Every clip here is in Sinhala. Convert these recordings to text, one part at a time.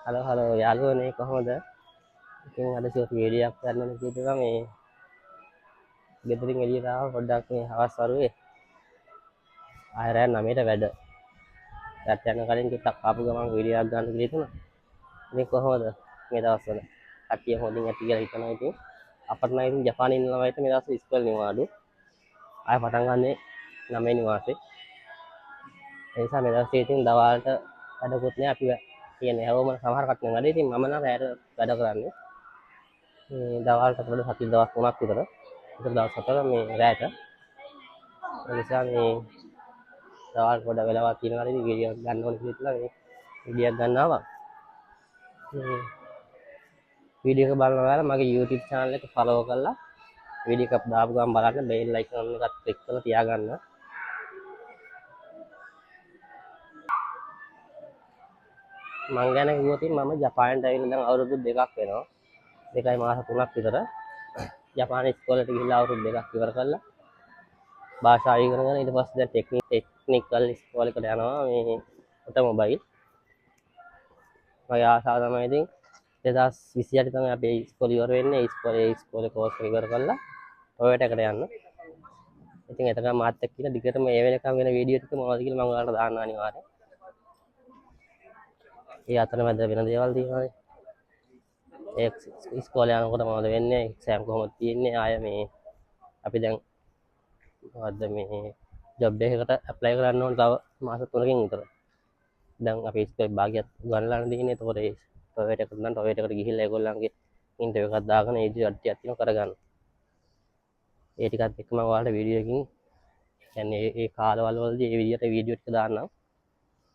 හලෝ යාළුවනේ කොහොමද? ඉතින් අද ෂෝට් වීඩියෝයක් ගන්න කිව්වා මේ ගෙදරින් එළියට ආව පොඩ්ඩක් මේ හවස් වරුවේ ආය රෑ 9ට වැඩ. රැත් යන කලින් ටිකක් ආපු ගමන් වීඩියෝයක් ගන්න කියලා හිතුණා. ඉතින් කොහොමද මේ දවස්වල? කට්ටිය හොඳින් ඇති කියලා හිතනවා ඉතින්. අපිට නම් ඉතින් ජපානයේ ඉන්න ළමයිට මේ දවස්වල ඉස්කෝලේ නිවාඩු. ආය පටන් ගන්නේ 9 නිවාසේ. ඒ නිසා මේ දවස්වල ඉතින් දවල්ට වැඩකුත් නෑ අපි කියන්නේ හැවොම සමහර කට්ටිය වැඩ. ඉතින් මම නම් රෑට වැඩ කරන්නේ. මේ දවල්ට වල සති දවස් 3ක් විතර. ඒක දවස් 4 මේ රෑට. ඒ නිසා මේ දවල් පොඩ වෙලාවක් තියෙනවා ඉතින් වීඩියෝ ගන්න ඕනේ කියලා මේ වීඩියෝක් ගන්නවා. මේ වීඩියෝ එක බලන ඔයාලා මගේ YouTube channel එක follow කරලා වීඩියෝ එකක් දාපු ගමන් බලන්න bell icon එකත් click කරලා තියාගන්න. මං ගැන කිව්වොත් මම ජපානයට ඇවිල්ලා දැන් අවුරුදු 2ක් වෙනවා. 2යි මාස 3ක් විතර. ජපාන ඉස්කෝලේට ගිහිල්ලා අවුරුදු 2ක් ඉවර කළා. භාෂාව ඉගෙන ගන්න ඊට පස්සේ දැන් ටෙක්නිකල් ඉස්කෝලේකට යනවා මේ ඔටෝමොබයිල්. මගේ ආසාව තමයි ඉතින් 2028 තමයි අපේ ඉස්කෝලේ ඉවර වෙන්නේ. ඉස්කෝලේ කෝස් එක ඉවර කරලා ඔයයට එකට යන්න. ඉතින් එතකම මාත් එක්ක ඉන්න දිගටම මේ වෙනකම් වෙන වීඩියෝ ටික මොනවද කියලා මම ඔයාලට දාන්න අනිවාර්යෙන්. ඒ අතරමැද වෙන දේවල් තියෙනවානේ. ඒ ඉස්කෝලේ යනකොට මොනවද වෙන්නේ? එක්සෑම් කොහොමද තියෙන්නේ? ආය මේ අපි දැන් මොකද්ද මේ ජොබ් එකකට ඇප්ලයි කරන්න ඕන තව මාස 3කින් විතර. දැන් අපි ඉස්කෝලේ භාගයක් ගන්නලානේ තියෙන්නේ. ඒතකොට ඒ ටොයලට් එකට නම් ටොයලට් එකට ගිහිල්ලා ඒගොල්ලන්ගේ ඉන්ටර්විව් එකක් දාගෙන ඒ ටිකක් තියෙනවා කරගන්න. ඒ ටිකත් එක්ක මම ඔයාලට වීඩියෝ එකකින් කියන්නේ ඒ කාලවල වලදී ඒ විදිහට වීඩියෝ ටික දාන්නම්.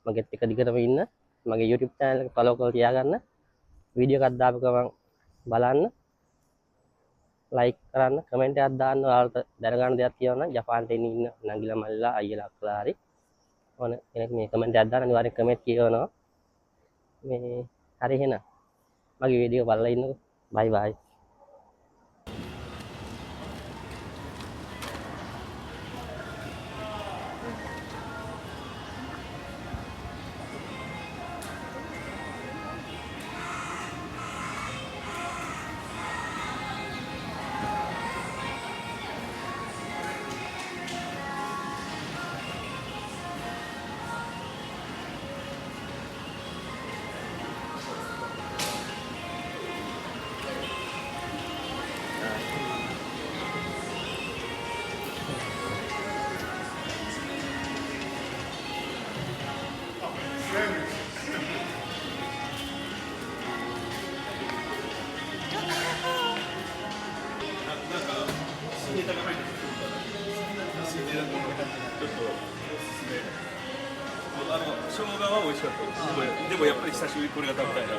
මගෙත් එක දිගටම ඉන්න. මගේ YouTube channel එක follow කරලා තියාගන්න. වීඩියෝ එකක් දාපු ගමන් බලන්න. ලයික් කරන්න, කමෙන්ට් එකක් දාන්න. ඔයාලට දැනගන්න දෙයක් තියෙනවා නම් ජපානයේ ඉන්න නංගිලා මල්ලිලා අයියලා අක්කලා හරි ඕන කෙනෙක් මේ කමෙන්ට් එකක් දාන්න අනිවාර්යෙන් කමෙන්ට් කියවනවා. මේ හරි එහෙනම් මගේ වීඩියෝ බලලා ඉන්නකෝ. බයි බයි.生姜は美味しかったです。でもやっぱり久しぶりにこれが食べたいな。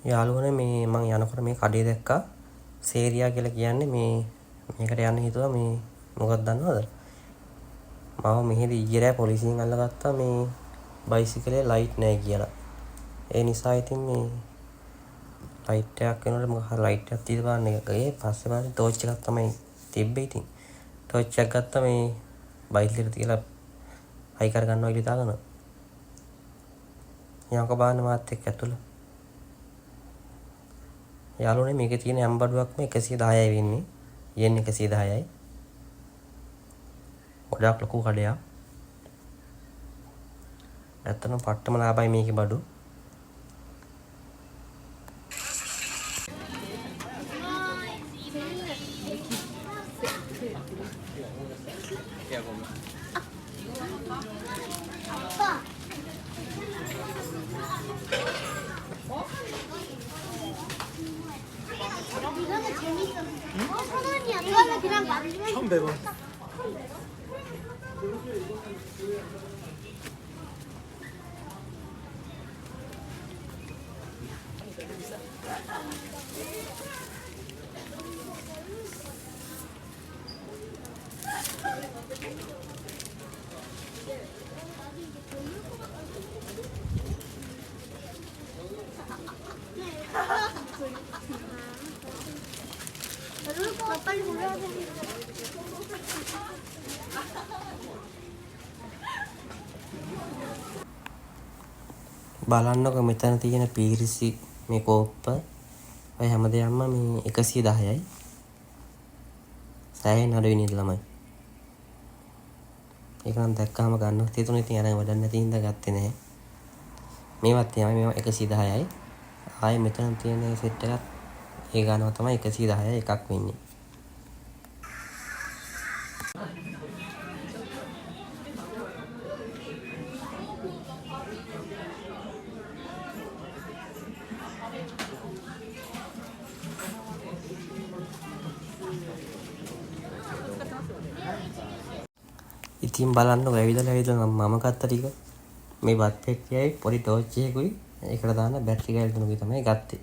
යාළුවනේ මේ මං යනකොට මේ කඩේ දැක්කා සේරියා කියලා කියන්නේ මේකට යන්න හිතුවා මේ මොකක්ද දන්නවද? මාව මෙහෙදි ඊයේ රෑ පොලිසියෙන් අල්ලගත්තා මේ බයිසිකලේ ලයිට් නැහැ කියලා. ඒ නිසා ඉතින් මේ ලයිට් එකක් වෙනකොට මොකක් හරි ලයිට් එකක් තියලා බලන්න එකේ පස්සේ බලන්න ටෝච් එකක් තමයි තිබ්බේ ඉතින්. ටෝච් එකක් ගත්තා මේ බයිසිකලෙට තියලා හයි කර ගන්නවා කියලා දාගෙන. යංක බාන්න මාත් එක්ක ඇතුළ. යාළුවනේ මේකේ තියෙන ඇම්බඩුවක්ම 110යි වෙන්නේ. යෙන් 110යි. ගොඩාක් ලොකු කඩයක්. ඇත්තටම පට්ටම ලාභයි මේකේ බඩු. 처음 배워. බලන්නකො මෙතන තියෙන පීරිසි මේ කෝප්ප ඔය හැම දෙයක්ම මේ 110යි. සෑහෙන අඩුයි නේද ළමයි? ඒක නම් දැක්කම ගන්නත් හිතුනේ. ඉතින් අරන් වැඩක් නැති හින්දා ගත්තේ නැහැ. මේවත් තමයි මේවා 110යි. ආයේ මෙතන තියෙන සෙට් එකත් ඒ ගානම තමයි 110 එකක් වෙන්නේ. ඉතින් බලන්නකො ඇවිදලා මම ගත්ත ටික මේ බත් පෙට්ටියයි පොඩි ටෝච් එකකුයි ඒකට දාන බැටරි කෑලි තුනකුයි තමයි ගත්තේ.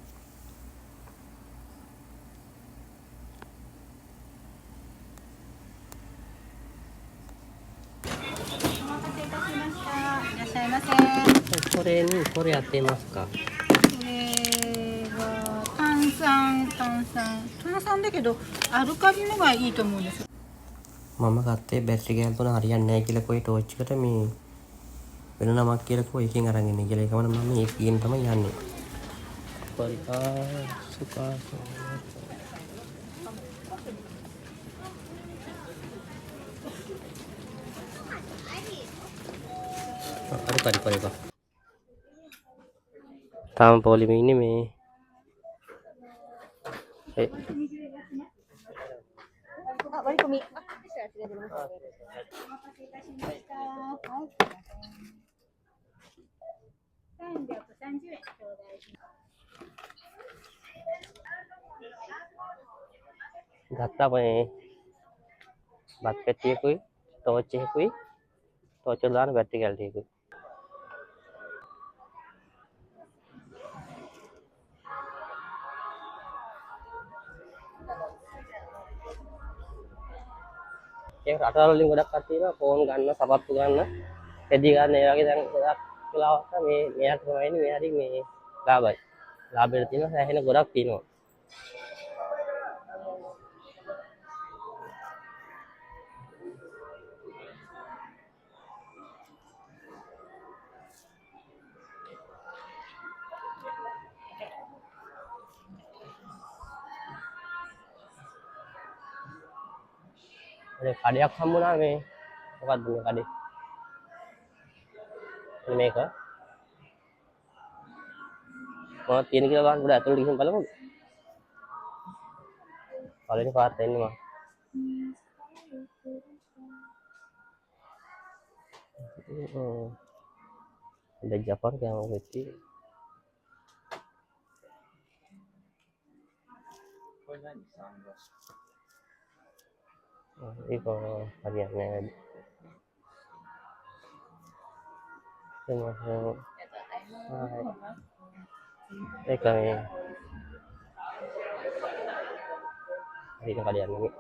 これやってますか？これは炭酸だけどアルカリのがいいと思うんですよ。 මම ගත්තේ බැටරි කෑලි තුන හරියන්නේ නැහැ කියලා කොයි ටෝච් එකට මේ වෙන නමක් කියලා කොයි එකකින් අරන් ඉන්නේ කියලා ඒකම මම මේ කියන තමයි යන්නේ. අර පරි තාම පොලිමේ ඉන්නේ මේ ඒ あ、割り込み。あ、でしたらあちらでお待ちしております。お待たせいたしました。はい、すいません。330円頂戴します。 ගත්තා මේ බත් පෙට්ටියකුයි ටෝච් එකකුයි ටෝච් එක දාන බැටරි කෑලි ටිකකුයි. ඒ රටවල් වලින් ගොඩක් කට්ටිය තියෙනවා ෆෝන් ගන්න, සපත්තු ගන්න, රෙදි ගන්න ඒ වගේ දැන් ගොඩක් වෙලාවට මේ මෙයාට තමයි ඉන්නේ මේ හරි මේ ලාභයි. ලාභෙට තියෙනවා සෑහෙන ගොඩක් තියෙනවා. ඒ කඩයක් හම්බුණා මේ මොකද්ද මේ කඩේ? මේක මොනවද තියෙන කියලා බලන්න පොඩ්ඩක් ඇතුළට ගිහින් බලමුද? පළවෙනි පාර්ට් එන්නේ මම. දැන් ජපාන් කෑම වෙච්චි. ඒක හරියන්නේ නැහැ. ඒක මේ හරියට කඩයක් නෙමෙයි.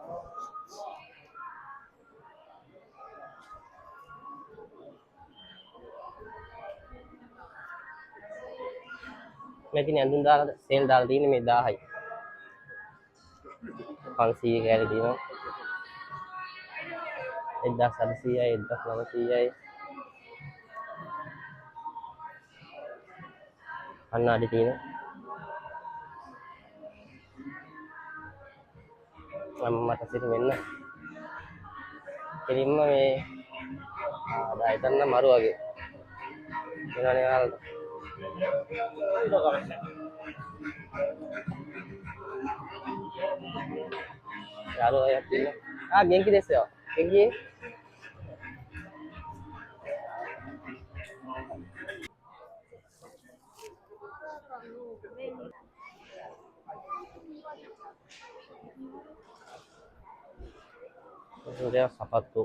මේ තියෙන ඇඳුම් දාලා සේල් දාලා තියෙන්නේ මේ 1000යි. 500 කෑලි තියෙනවා. 1800යි 1900යි. කන්නාඩි තියෙනවා. මට සිට වෙන්න. කෙලින්ම මේ ආදායතන මරු වගේ. වෙනවනේ යාළුවා. යාළුවා යක් ඉන්න. ගෙන්කි දෙස්සෝ. ගෙන්කි. Sudah sepatu.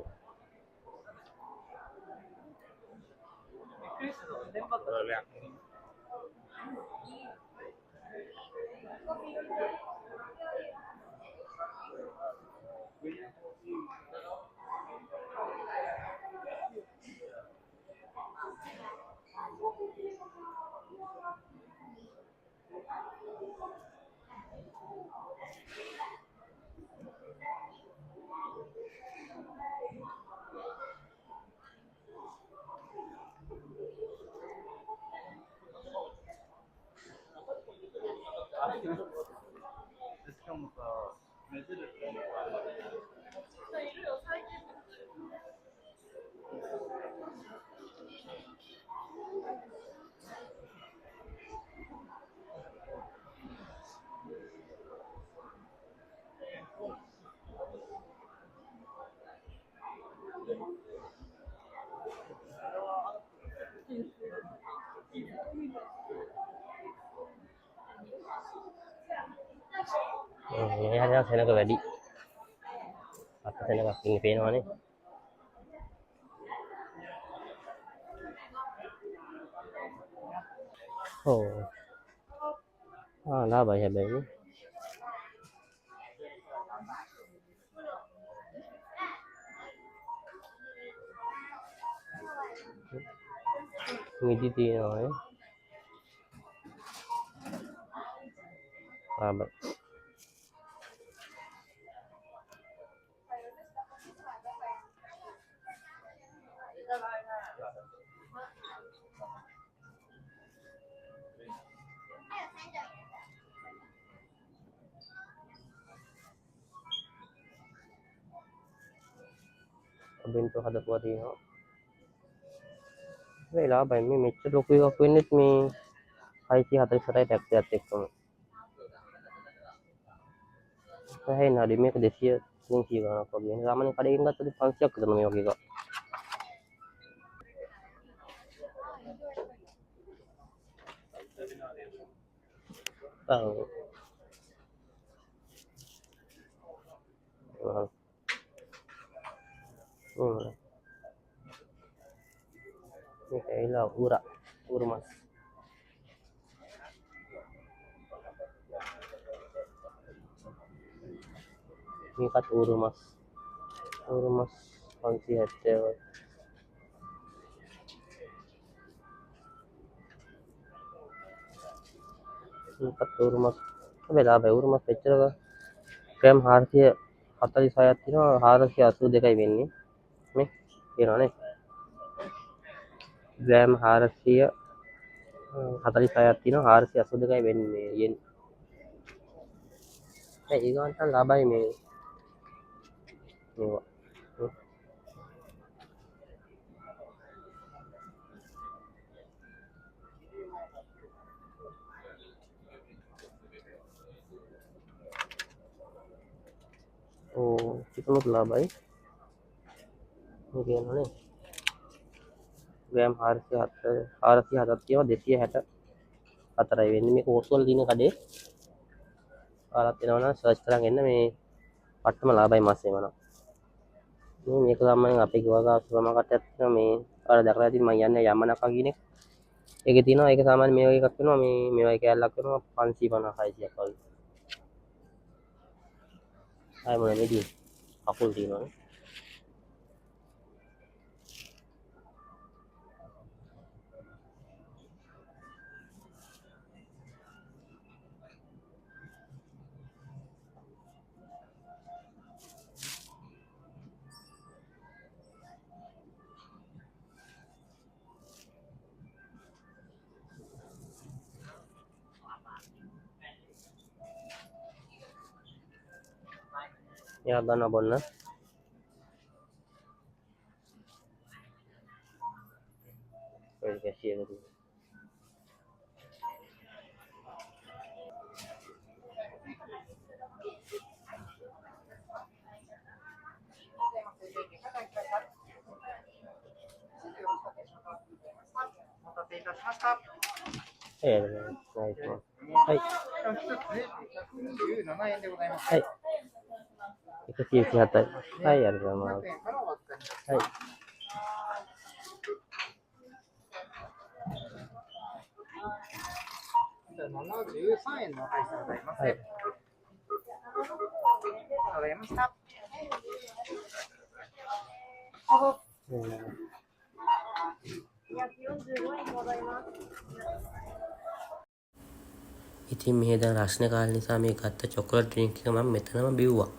මේ හරියට සෙනඟ වැඩි. අත සෙනඟක් ඉන්නේ පේනවනේ. ඔව්. ලාභයි හැබැයි නේ. මිදි තියෙනවා නේ. ලාභයි. බින්තු හදපුවා තියෙනවා. මේ ලාභයි මේ මෙච්චර ලොකු එකක් වෙන්නෙත් මේ 648යි ටැක්ස් එකත් එක්කම. හැයින් හරි මේක 200 300 ගණක් වගේ. සාමාන්‍ය කඩේකින් ගත්තොත් 500ක් විතර මේ වගේ එකක්. ඔව්. මේක ඇවිල්ලා ඌරු මස්. මේකත් ඌරු මස් 570යි. මේකත් ඌරු මස්. හැබැයි ලාභයි ඌරු මස් එච්චර ග්‍රෑම් 446ක් තියෙනවා 482යි වෙන්නේ. මේ කියනවානේ ග්‍රෑම් 446ක් තියෙනවා 482යි වෙන්නේ යෙන්. ඒ ගානට ලාභයි මේ මේවා. ඕ චිකනුත් ලාභයි. මේ කියනවානේ ග්‍රෑම් 407ක් තියෙනවා 264යි වෙන්නේ. මේක ඕස්වල තියෙන කඩේ. ආලත් එනවා නම් සර්ච් කරන් එන්න මේ පට්ටම ලාභයි මාස් එනවා. මේක සාමාන්‍යයෙන් අපේ ගෝවා සුපර් මාකට් එකක් තියෙනවා මේ ඔයාලා දැකලා ඇති මම යන්නේ යමනකා කියන එක. ඒකේ තියෙනවා ඒක සාමාන්‍ය මේ වගේ එකක් වෙනවා මේ වගේ කෑල්ලක් වෙනවා 550 600ක් වගේ. ආයෙ මොනවද මේ කකුල් තියෙනවානේ. Ya gana bonna ඔය කැෂියර් එක ඒ නයිස් one. はい17円でございます。はい197はいありがとうございます。はい73円のお返しでございます。はいありがとうございました。ඉතින් මේ දැන් රස්නේ කාලේ නිසා මේ ගත්ත චොකලට් ඩ්‍රින්ක් එක මම මෙතනම බිව්වා.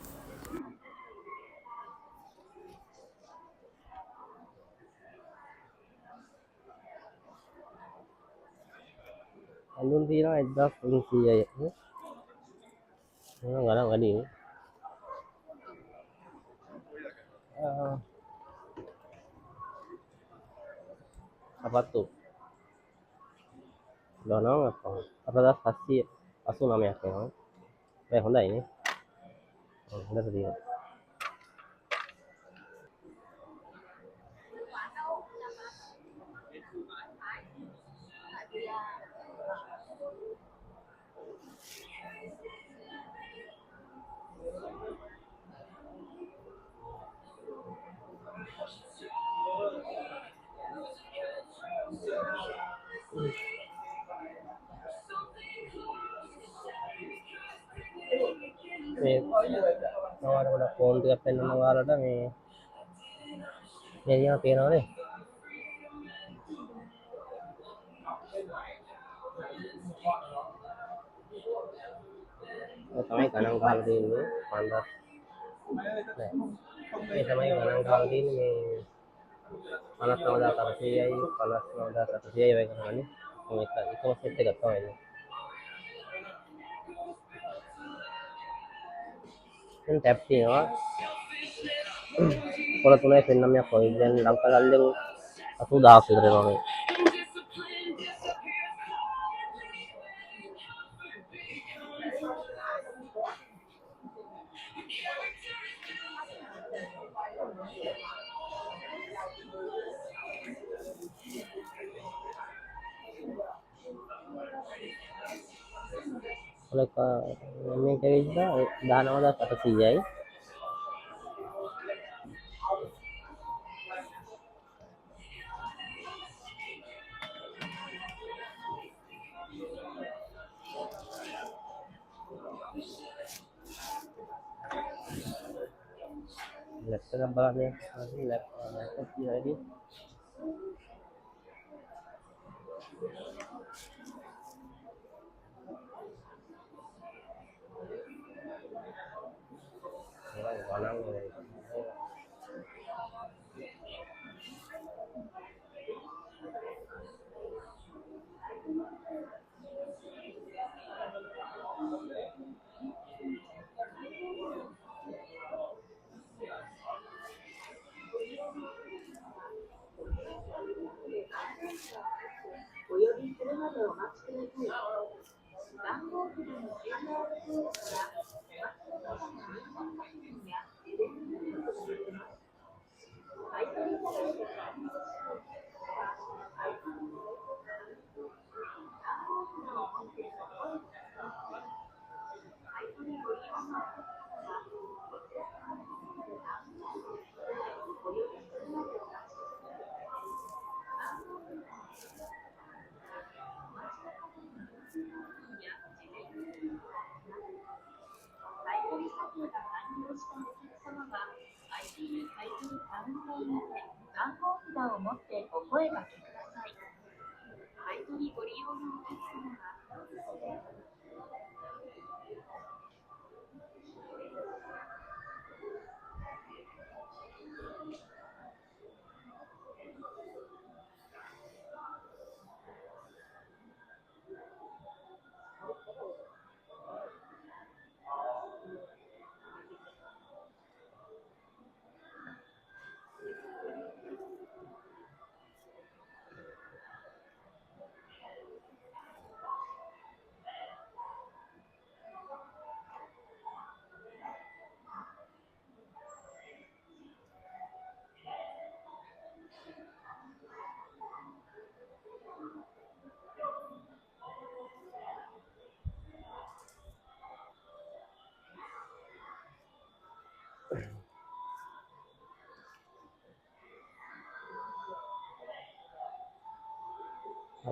අඳුන් තියෙනවා 1300යි. ගණන් වැඩි නේ. සපත්තු 19ක් වගේ 4789ක් වෙනවා. මේ හොඳයි නේ. හොඳට තියෙනවා. මේ නවාට ගොඩක් ෆෝන් ටිකක් පෙන්වන්න ඔයාලට මේ තියෙනවා නේ. ඔය තමයි ගණන් ගහලා තියෙන්නේ 5000 නෑ. මේ තමයි ගණන් ගහලා තියෙන්නේ මේ 59400යි 59700යි වගේ කරන්නේ. මේක එකම සෙට් එකක් තමයි. දැන් ටැප් තියෙනවා. පොළ 3යි පෙන්නන්නයක් වගේ. දැන් ලංකා ගල්ලෙන් 80000ක් විතර එනවා මේ. ඔලක මේක ඇවිල්ලා 19800යි. ලැප්ටොප් එක බලන්න ලැප්ටොප් තියෙයිද?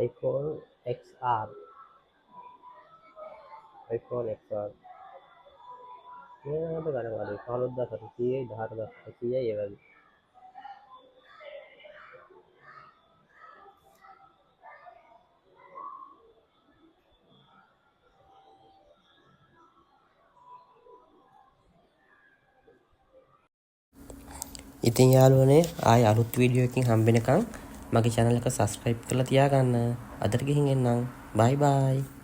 iPhone XR මේකට ගණන් වලදී 15700යි 18700යි ඒ වගේ. ඉතින් යාළුවනේ ආයෙ අලුත් වීඩියෝ එකකින් හම්බෙනකන් මගේ channel එක subscribe කරලා තියාගන්න. අදට ගිහින් එන්නම්. bye bye.